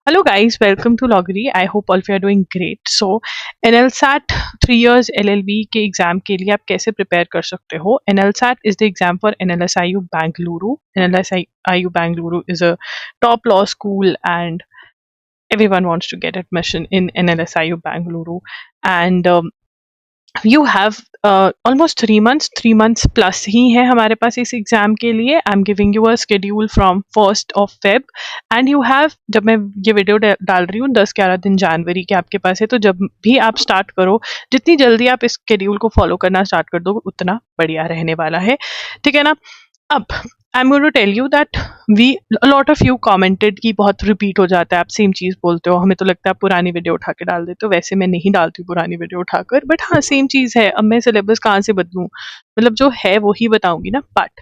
Hello guys, welcome to Loggery. I hope all of you are doing great. So, NLSAT 3 years LLB के exam के लिए आप कैसे prepare कर सकते हो? NLSAT is the exam for NLSIU Bangalore. NLSIU Bangalore is a top law school and everyone wants to get admission in NLSIU Bangalore. And you have almost 3 months plus ही है हमारे पास इस एग्जाम के लिए. I am giving you a schedule from 1 Feb and you have, जब मैं ये video डाल रही हूँ 10-11 दिन जनवरी के आपके पास है, तो जब भी आप स्टार्ट करो, जितनी जल्दी आप इस शेड्यूल को फॉलो करना स्टार्ट कर दो उतना बढ़िया रहने वाला है. ठीक है ना. अब I am going to tell you that we lot of you commented कि बहुत रिपीट हो जाता है, आप सेम चीज़ बोलते हो, हमें तो लगता है आप पुरानी वीडियो उठा के डाल देते हो. वैसे मैं नहीं डालती हूँ पुरानी वीडियो उठाकर, बट हाँ सेम चीज़ है. अब मैं सिलेबस कहाँ से बदलूँ, मतलब जो है वो ही बताऊंगी ना. But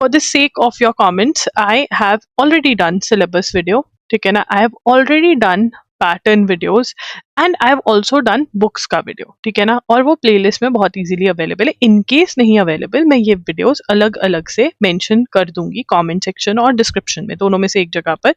for the sake of your comments I have already done syllabus video. ठीक है ना. I have already done pattern videos and I have also done books का वीडियो. ठीक है ना. और वो प्लेलिस्ट में बहुत इजीली अवेलेबल है. इन केस नहीं अवेलेबल, मैं ये वीडियोस अलग अलग से मेंशन कर दूंगी कमेंट सेक्शन और डिस्क्रिप्शन में, दोनों में से एक जगह पर.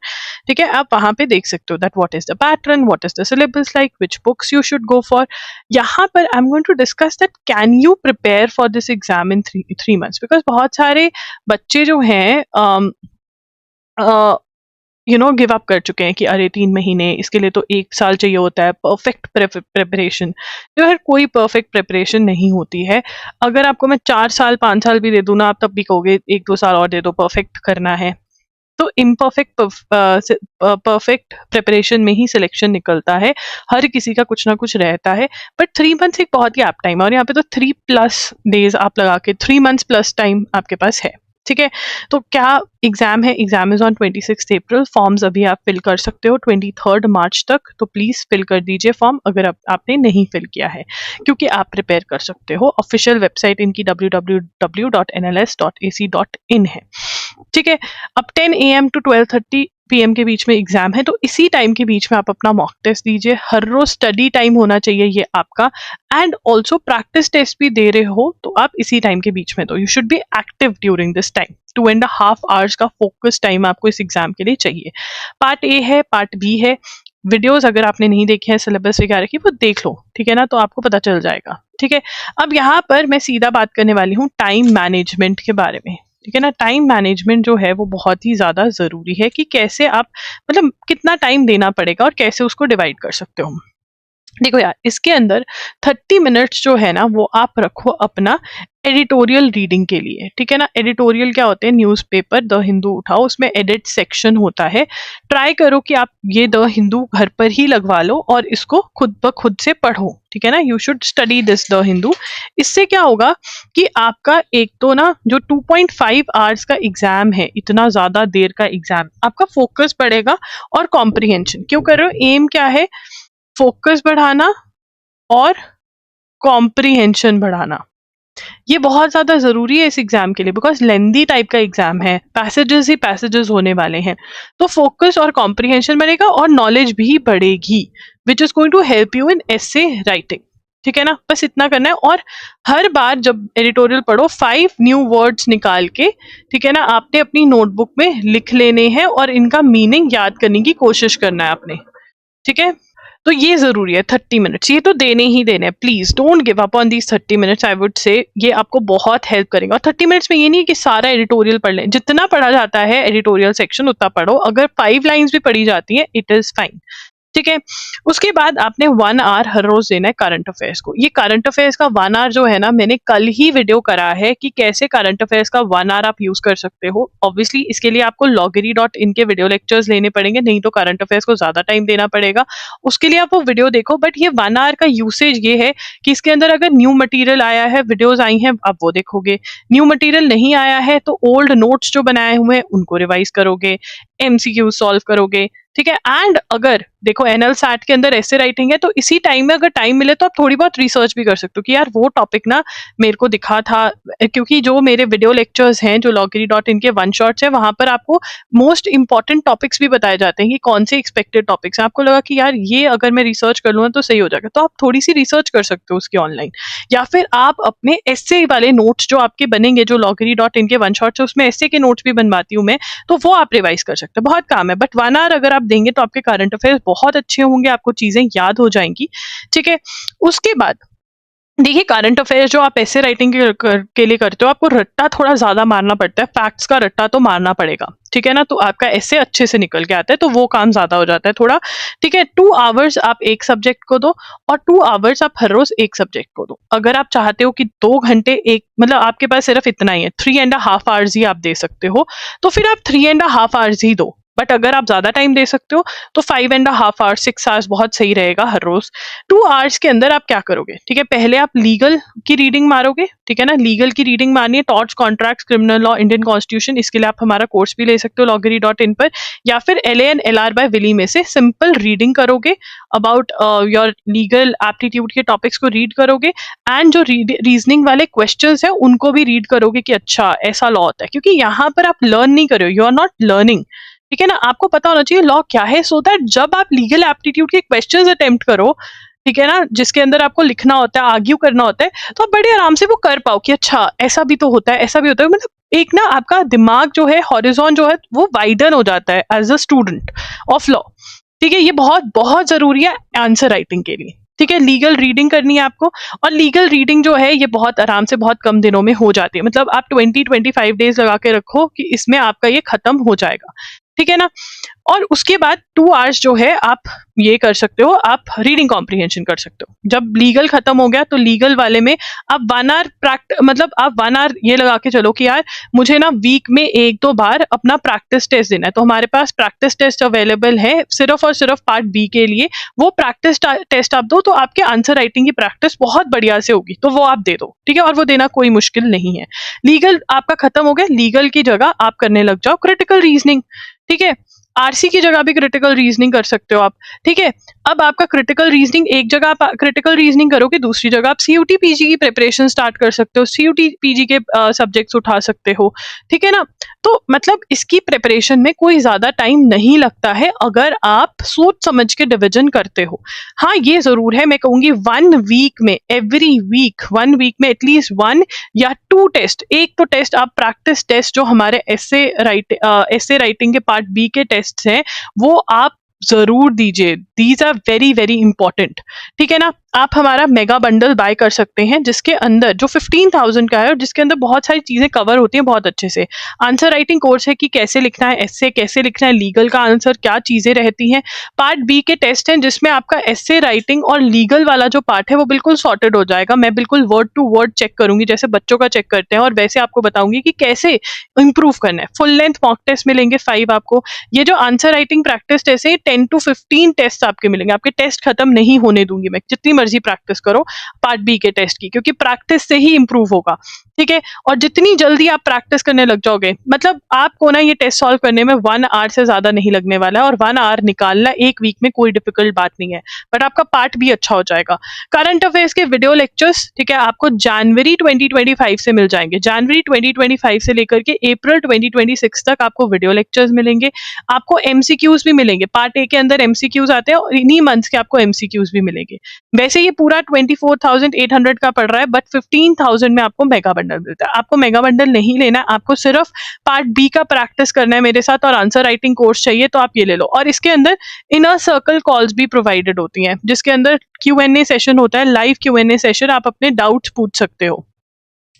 ठीक है. आप वहां पे देख सकते हो that what is the pattern, what is the syllabus like, which books you should go for. यहाँ पर I am going to discuss that can you prepare for this exam in three months, because बहुत सारे बच्चे जो हैं give up कर चुके हैं कि अरे 3 महीने, इसके लिए तो 1 साल चाहिए होता है. परफेक्ट प्रिपरेशन जो है, कोई परफेक्ट प्रिपरेशन नहीं होती है. अगर आपको मैं 4 साल 5 साल भी दे दूँ ना, आप तब भी कहोगे 1-2 साल और दे दो, परफेक्ट करना है. तो इम्परफेक्ट परफेक्ट प्रिपरेशन में ही सिलेक्शन निकलता है. हर किसी का कुछ ना कुछ रहता है. बट 3 मंथ्स एक बहुत ही ऐप टाइम है, और यहाँ पे तो 3+ डेज आप लगा के 3 मंथ्स प्लस टाइम आपके पास है. ठीक है. तो क्या एग्जाम है? Exam is on 26 April. Forms अभी आप फिल कर सकते हो 23 मार्च तक. तो प्लीज फिल कर दीजिए फॉर्म अगर आपने नहीं फिल किया है, क्योंकि आप प्रिपेयर कर सकते हो. ऑफिशियल वेबसाइट इनकी www.nls.ac.in है. ठीक है. अब 10 AM to 12:30 PM के बीच में एग्जाम है, तो इसी टाइम के बीच में आप अपना मॉक टेस्ट दीजिए. हर रोज स्टडी टाइम होना चाहिए ये आपका, एंड ऑल्सो प्रैक्टिस टेस्ट भी दे रहे हो तो आप इसी टाइम के बीच में, तो you should be active during this time. 2.5 hours का फोकस टाइम आपको इस एग्जाम के लिए चाहिए. पार्ट ए है, पार्ट बी है. वीडियोस अगर आपने नहीं देखे हैं सिलेबस वगैरह की, वो देख लो. ठीक है ना. तो आपको पता चल जाएगा. ठीक है. अब यहाँ पर मैं सीधा बात करने वाली हूँ टाइम मैनेजमेंट के बारे में. ठीक है ना. टाइम मैनेजमेंट जो है वो बहुत ही ज़्यादा ज़रूरी है कि कैसे आप, मतलब कितना टाइम देना पड़ेगा और कैसे उसको डिवाइड कर सकते हो. देखो यार, इसके अंदर 30 मिनट्स जो है ना, वो आप रखो अपना एडिटोरियल रीडिंग के लिए. ठीक है ना. एडिटोरियल क्या होते हैं? न्यूज़पेपर द हिंदू उठाओ, उसमें एडिट सेक्शन होता है. ट्राई करो कि आप ये द हिंदू घर पर ही लगवा लो और इसको खुद ब खुद से पढ़ो. ठीक है ना. You should study this the Hindu. इससे क्या होगा कि आपका एक तो ना, जो 2.5 आवर्स का एग्जाम है, इतना ज़्यादा देर का एग्जाम, आपका फोकस बढ़ेगा और कॉम्प्रिहेंशन. क्यों कर रहे हो? एम क्या है? फोकस बढ़ाना और कॉम्प्रिहेंशन बढ़ाना. ये बहुत ज़्यादा ज़रूरी है इस एग्जाम के लिए, बिकॉज लेंदी टाइप का एग्जाम है, पैसेजेस ही पैसेजेस होने वाले हैं. तो फोकस और कॉम्प्रिहेंशन बढ़ेगा और नॉलेज भी बढ़ेगी, which is going to help you in essay writing. ठीक है ना. बस इतना करना है. और हर बार जब एडिटोरियल पढ़ो 5 न्यू वर्ड्स निकाल के, ठीक है ना, आपने अपनी नोटबुक में लिख लेने हैं और इनका मीनिंग याद करने की कोशिश करना है आपने. ठीक है. तो ये जरूरी है. 30 मिनट्स ये तो देने ही देने हैं. Please don't give up on these 30 minutes. I would say ये आपको बहुत हेल्प करेगा. और 30 मिनट्स में ये नहीं है कि सारा एडिटोरियल पढ़ लें. जितना पढ़ा जाता है एडिटोरियल सेक्शन उतना पढ़ो. अगर 5 लाइन्स भी पढ़ी जाती हैं, इट इज फाइन. ठीक है. उसके बाद आपने 1 आवर हर रोज देना है करंट अफेयर्स को. ये करंट अफेयर्स का 1 आवर जो है ना, मैंने कल ही वीडियो करा है कि कैसे करंट अफेयर्स का 1 आवर आप यूज कर सकते हो. ऑब्वियसली इसके लिए आपको loggery.in के वीडियो लेक्चर्स लेने पड़ेंगे, नहीं तो करंट अफेयर्स को ज्यादा टाइम देना पड़ेगा. उसके लिए आप वो वीडियो देखो. बट ये 1 आवर का यूसेज ये है कि इसके अंदर अगर न्यू मटीरियल आया है, वीडियोज आई हैं, आप वो देखोगे. न्यू मटीरियल नहीं आया है तो ओल्ड नोट्स जो बनाए हुए हैं उनको रिवाइज करोगे, MCQ सॉल्व करोगे. ठीक है. एंड अगर देखो NLSAT के अंदर ऐसे राइटिंग है, तो इसी टाइम में अगर टाइम मिले तो आप थोड़ी बहुत रिसर्च भी कर सकते हो कि यार वो टॉपिक ना मेरे को दिखा था, क्योंकि जो मेरे वीडियो लेक्चर्स हैं जो loggery.in के वन शॉट्स है, वहां पर आपको मोस्ट इंपॉर्टेंट टॉपिक्स भी बताए जाते हैं कि कौन से एक्सपेक्टेड टॉपिक्स हैं. आपको लगा कि यार ये अगर मैं रिसर्च कर लूँ तो सही हो जाएगा, तो आप थोड़ी सी रिसर्च कर सकते हो उसकी ऑनलाइन. या फिर आप अपने एस्से वाले नोट्स जो आपके बनेंगे, जो loggery.in के वन शॉट्स है, उसमें एस्से के नोट्स भी बनवाती हूँ मैं, तो वो आप रिवाइज कर सकते हो. बहुत काम है. बट 1 आवर अगर आप देंगे तो आपके करंट अफेयर्स बहुत अच्छे होंगे, आपको चीजें याद हो जाएंगी। ठीक है, उसके बाद देखिए करंट अफेयर्स जो आप ऐसे राइटिंग के लिए करते हो, आपको रट्टा थोड़ा ज्यादा मारना पड़ता है, फैक्ट्स का रट्टा तो मारना पड़ेगा, ठीक है ना, तो आपका ऐसे अच्छे से निकल के आता है, तो वो काम ज्यादा हो जाता है थोड़ा। ठीक है, 2 आवर्स आप एक सब्जेक्ट को दो और 2 आवर्स आप हर रोज एक सब्जेक्ट को दो। अगर आप चाहते हो कि 2 घंटे एक, मतलब आपके पास सिर्फ इतना ही है, 3.5 आवर्स ही आप दे सकते हो, तो फिर आप 3.5 आवर्स ही दो। बट अगर आप ज्यादा टाइम दे सकते हो तो 5.5 आवर्स, 6 आवर्स बहुत सही रहेगा हर रोज। 2 आवर्स के अंदर आप क्या करोगे, ठीक है, पहले आप लीगल की रीडिंग मारोगे, ठीक है ना, लीगल की रीडिंग मारनी है, torts, contracts, criminal law, Indian constitution, इसके लिए आप हमारा कोर्स भी ले सकते हो loggery.in पर, या फिर LAN LR बाय विली में से सिंपल रीडिंग करोगे अबाउट योर लीगल एप्टीट्यूड के टॉपिक्स को रीड करोगे, एंड जो रीजनिंग वाले क्वेश्चंस है उनको भी रीड करोगे कि अच्छा ऐसा लॉ होता है, क्योंकि यहाँ पर आप लर्न नहीं कर रहे हो, यू आर नॉट लर्निंग, ठीक है ना, आपको पता होना चाहिए लॉ क्या है, सो दैट जब आप लीगल एप्टीट्यूड के क्वेश्चंस अटेम्प्ट करो, ठीक है ना, जिसके अंदर आपको लिखना होता है, आर्ग्यू करना होता है, तो आप बड़े आराम से वो कर पाओ कि अच्छा ऐसा भी तो होता है, ऐसा भी होता है, मतलब एक ना आपका दिमाग जो है, हॉरिजॉन जो है वो वाइडन हो जाता है as a student of law. ठीक है, ये बहुत बहुत जरूरी है आंसर राइटिंग के लिए। ठीक है, लीगल रीडिंग करनी है आपको, और लीगल रीडिंग जो है ये बहुत आराम से बहुत कम दिनों में हो जाती है, मतलब आप 20-25 डेज लगा के रखो कि इसमें आपका ये खत्म हो जाएगा, ठीक है ना। और उसके बाद 2 आवर्स जो है आप ये कर सकते हो, आप रीडिंग कॉम्प्रिहेंशन कर सकते हो। जब लीगल खत्म हो गया तो लीगल वाले में आप 1 आवर मतलब आप 1 आवर ये लगा के चलो कि यार मुझे ना वीक में 1-2 बार अपना प्रैक्टिस टेस्ट देना है, तो हमारे पास प्रैक्टिस टेस्ट अवेलेबल है सिर्फ और सिर्फ पार्ट बी के लिए। वो प्रैक्टिस टेस्ट आप दो तो आपके आंसर राइटिंग की प्रैक्टिस बहुत बढ़िया से होगी, तो वो आप दे दो, ठीक है, और वो देना कोई मुश्किल नहीं है। लीगल आपका खत्म हो गया, लीगल की जगह आप करने लग जाओ क्रिटिकल रीजनिंग, ठीक है, आरसी की जगह भी क्रिटिकल रीजनिंग कर सकते हो आप, ठीक है। अब आपका क्रिटिकल रीजनिंग, एक जगह आप क्रिटिकल रीजनिंग करोगे, दूसरी जगह आप सीयूटी पीजी की प्रिपरेशन स्टार्ट कर सकते हो, सीयूटी पीजी के सब्जेक्ट्स उठा सकते हो, ठीक है ना। तो मतलब इसकी प्रिपरेशन में कोई ज्यादा टाइम नहीं लगता है अगर आप सोच समझ के डिवीजन करते हो। हाँ ये जरूर है, मैं कहूंगी 1 वीक में, एवरी वीक 1 वीक में एटलीस्ट 1 या 2 टेस्ट, एक तो टेस्ट आप प्रैक्टिस टेस्ट जो हमारे ऐसे राइटिंग के पार्ट बी के टेस्ट हैं वो आप जरूर दीजिए, these are very very important, ठीक है ना। आप हमारा मेगा बंडल बाय कर सकते हैं जिसके अंदर जो 15,000 का है और जिसके अंदर बहुत सारी चीजें कवर होती हैं बहुत अच्छे से। आंसर राइटिंग कोर्स है कि कैसे लिखना है एस्से, कैसे लिखना है लीगल का आंसर, क्या चीजें रहती हैं। पार्ट बी के टेस्ट हैं जिसमें आपका एस्से राइटिंग और लीगल वाला जो पार्ट है वो बिल्कुल सॉर्टेड हो जाएगा। मैं बिल्कुल वर्ड टू वर्ड चेक करूंगी जैसे बच्चों का चेक करते हैं, और वैसे आपको बताऊंगी कि कैसे इंप्रूव करना है। फुल लेंथ मॉक टेस्ट मिलेंगे 5 आपको। ये जो आंसर राइटिंग प्रैक्टिस टेस्ट है 10 to 15 टेस्ट आपके मिलेंगे। आपके टेस्ट खत्म नहीं होने दूंगी मैं, जितनी मर्जी प्रैक्टिस करो पार्ट बी के टेस्ट की, क्योंकि प्रैक्टिस से ही इंप्रूव होगा, ठीक है। और जितनी जल्दी आप प्रैक्टिस करने लग जाओगे, मतलब आपको ना ये टेस्ट सॉल्व करने में 1 आवर से ज्यादा नहीं लगने वाला है, और 1 आवर निकालना एक वीक में कोई डिफिकल्ट बात नहीं है, बट आपका पार्ट भी अच्छा हो जाएगा। करंट अफेयर्स के वीडियो लेक्चर्स, ठीक है, आपको जनवरी 2025 से मिल जाएंगे। जनवरी 2025 से लेकर के अप्रैल 2026 तक आपको वीडियो लेक्चर्स मिलेंगे। आपको एमसीक्यूज भी मिलेंगे, पार्ट ए के अंदर एमसीक्यूज आते हैं और इन्हीं मंथ्स के आपको एमसीक्यूज भी मिलेंगे। वैसे ये पूरा 24,800 का पड़ रहा है, बट 15,000 में आपको मेगा बंडल मिलता है। आपको मेगा बंडल नहीं लेना है, आपको सिर्फ पार्ट बी का प्रैक्टिस करना है मेरे साथ, और आंसर राइटिंग कोर्स चाहिए तो आप ये ले लो। और इसके अंदर इनर सर्कल कॉल्स भी प्रोवाइडेड होती हैं, जिसके अंदर Q&A सेशन होता है, लाइव Q&A सेशन, आप अपने डाउट्स पूछ सकते हो,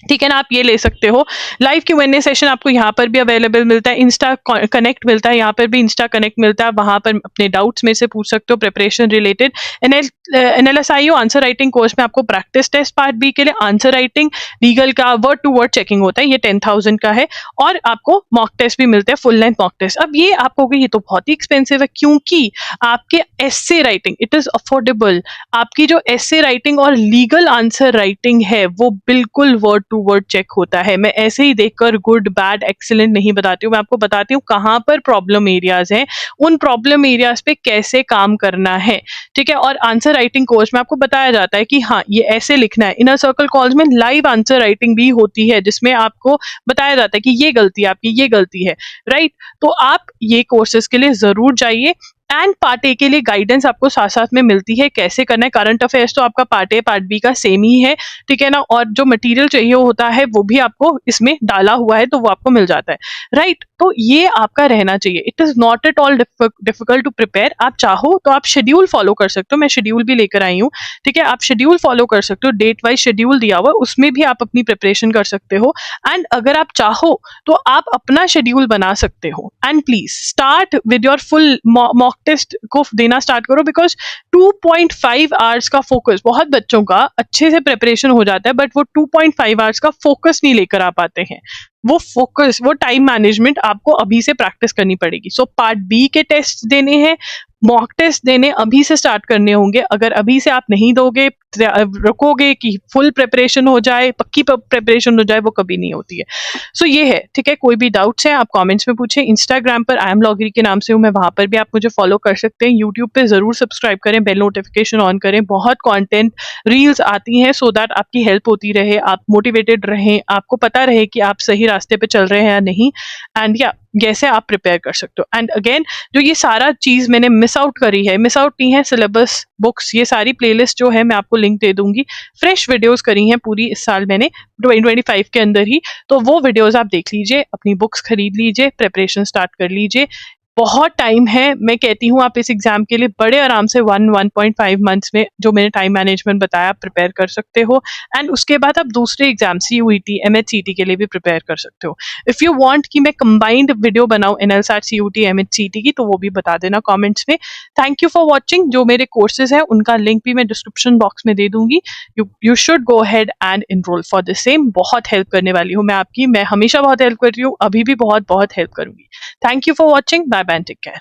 ठीक है ना, आप ये ले सकते हो। लाइव Q&A सेशन आपको यहाँ पर भी अवेलेबल मिलता है, इंस्टा कनेक्ट मिलता है, यहाँ पर भी इंस्टा कनेक्ट मिलता है, वहां पर अपने डाउट्स में से पूछ सकते हो preparation related. NLSIO answer writing course में आपको प्रैक्टिस टेस्ट पार्ट बी के लिए आंसर राइटिंग, लीगल का वर्ड टू वर्ड चेकिंग होता है, ये 10,000 का है, और आपको मॉक टेस्ट भी मिलते हैं, फुल लेंथ मॉक टेस्ट। अब ये आप कहोगे ये तो बहुत ही एक्सपेंसिव है, क्योंकि आपके एस्से राइटिंग इट इज अफोर्डेबल। आपकी जो एस्से राइटिंग और लीगल आंसर राइटिंग है वो बिल्कुल वर्ड टू वर्ड चेक होता है। मैं ऐसे ही देखकर गुड बैड एक्सीलेंट नहीं बताती हूँ, मैं आपको बताती हूँ कहाँ पर प्रॉब्लम एरियाज हैं, उन प्रॉब्लम एरियाज पे कैसे काम करना है, ठीक है। और आंसर राइटिंग कोर्स में आपको बताया जाता है कि हाँ ये ऐसे लिखना है। इनर सर्कल कॉल्स में लाइव आंसर राइटिंग भी होती है, जिसमें आपको बताया जाता है कि ये गलती है आपकी, ये गलती है, राइट। तो आप ये कोर्सेज के लिए जरूर जाइए, एंड पार्ट ए के लिए गाइडेंस आपको साथ साथ में मिलती है कैसे करना है। करंट अफेयर्स तो आपका पार्ट ए पार्ट बी का सेम ही है, ठीक है ना, और जो मटेरियल चाहिए होता है वो भी आपको इसमें डाला हुआ है तो वो आपको मिल जाता है, राइट। तो ये आपका रहना चाहिए। It is not at all difficult to prepare. आप चाहो तो आप शेड्यूल फॉलो कर सकते हो, मैं शेड्यूल भी लेकर आई हूँ, ठीक है। आप शेड्यूल फॉलो कर सकते हो, डेट वाइज शेड्यूल दिया हुआ, उसमें भी आप अपनी प्रिपरेशन कर सकते हो। एंड अगर आप चाहो तो आप अपना शेड्यूल बना सकते हो। And please start with your full mock test को देना स्टार्ट करो, बिकॉज 2.5 आवर्स का फोकस, बहुत बच्चों का अच्छे से प्रिपरेशन हो जाता है बट वो 2.5 आवर्स का फोकस नहीं लेकर आ पाते हैं। वो फोकस, वो टाइम मैनेजमेंट आपको अभी से प्रैक्टिस करनी पड़ेगी। सो पार्ट बी के टेस्ट देने हैं, मॉक टेस्ट देने अभी से स्टार्ट करने होंगे। अगर अभी से आप नहीं दोगे, रुकोगे कि फुल प्रिपरेशन हो जाए, पक्की प्रिपरेशन हो जाए, वो कभी नहीं होती है। सो ये है, ठीक है। कोई भी डाउट्स है आप कमेंट्स में पूछें। इंस्टाग्राम पर आई एम लॉगरी के नाम से हूँ मैं, वहां पर भी आप मुझे फॉलो कर सकते हैं। यूट्यूब पे जरूर सब्सक्राइब करें, बेल नोटिफिकेशन ऑन करें, बहुत कंटेंट रील्स आती हैं सो दैट आपकी हेल्प होती रहे, आप मोटिवेटेड रहें, आपको पता रहे कि आप सही रास्ते पे चल रहे हैं या नहीं। एंड या कैसे आप प्रिपेयर कर सकते हो। एंड अगेन, जो ये सारा चीज मैंने मिस आउट करी है, मिस आउट नहीं है, सिलेबस, बुक्स, ये सारी प्लेलिस्ट जो है मैं आपको लिंक दे दूंगी। फ्रेश वीडियोस करी हैं पूरी इस साल मैंने 2025 के अंदर ही, तो वो वीडियोस आप देख लीजिए, अपनी बुक्स खरीद लीजिए, प्रिपरेशन स्टार्ट कर लीजिए। बहुत टाइम है, मैं कहती हूँ आप इस एग्जाम के लिए बड़े आराम से 1.5 मंथ्स में, जो मैंने टाइम मैनेजमेंट बताया, आप प्रिपेयर कर सकते हो। एंड उसके बाद आप दूसरे एग्जाम CUET MHCT के लिए भी प्रिपेयर कर सकते हो। इफ यू वांट कि मैं कंबाइंड वीडियो बनाऊं NLSAT CUET MHCT की, तो वो भी बता देना कमेंट्स में। Thank you for watching. जो मेरे कोर्सेज हैं उनका लिंक भी मैं डिस्क्रिप्शन बॉक्स में दे दूंगी। You should go ahead and enrol for the same. बहुत हेल्प करने वाली हूँ मैं आपकी, मैं हमेशा बहुत हेल्प कर रही हूँ, अभी भी बहुत बहुत हेल्प करूंगी। Thank you for watching. Bye bye and take care.